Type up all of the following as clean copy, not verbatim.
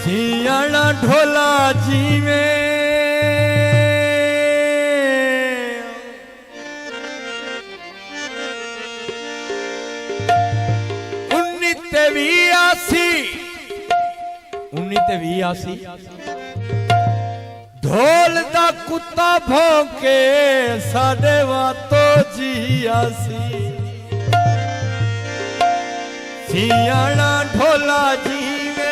सियाणा ढोला जीवे उन्नीते आसी ढोल दा कुत्ता भौंके साडे वातो जी आसी सियाणा ढोला जीवे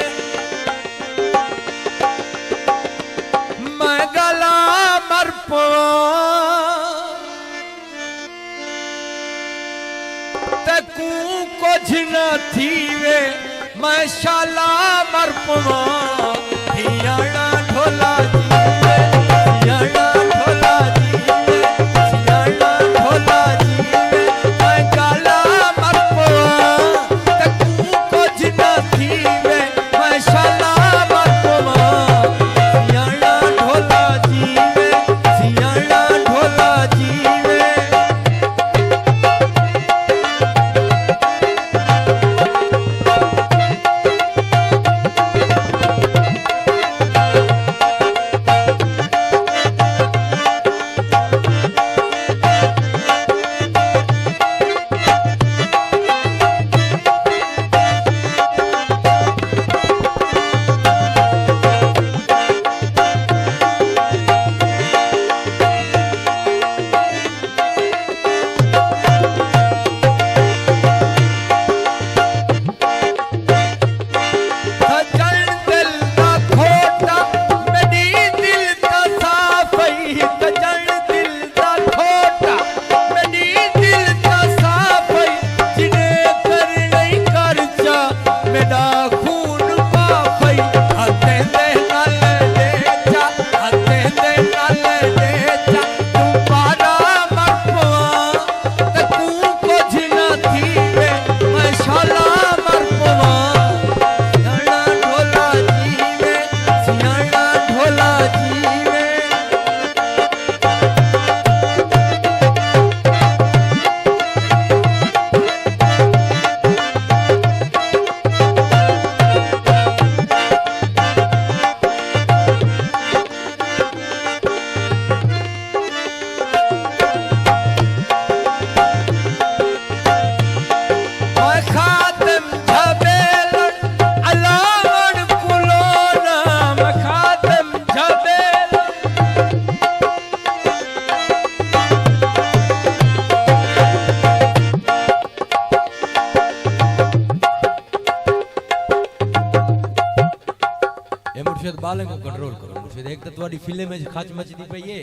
मैं गला मर पवा तकू कुछ न थीवे मैं शाला मर पवा सियाणा ढोला जीवे सियाणा ढोला जीवे सियाणा ढोला जीवे मैं गला मर पवा तकू कुछ न थीवे मैं शाला मर पवा सियाणा ढोला जीवे सियाणा ढोला जीवे मुर्शिद बाले को कंट्रोल करो मुर्शिद एक तो तुम्हारी फिल्म में खाच मचदी पई है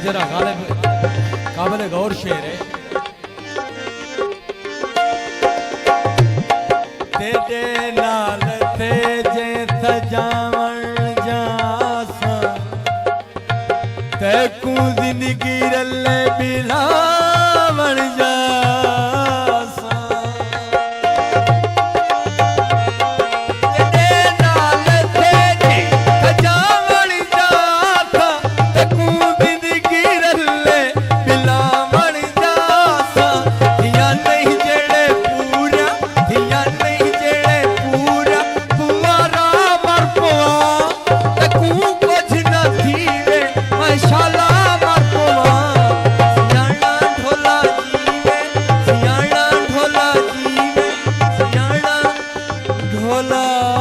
जरा काबिल गौर शेर है तेरे नाल ते जे सजावण जासा तैकू जिंदगी रले बिलावण जासा तेरे नाल ते जे सजावण जासा तैकू शाला मर पवा सियाणा बोलो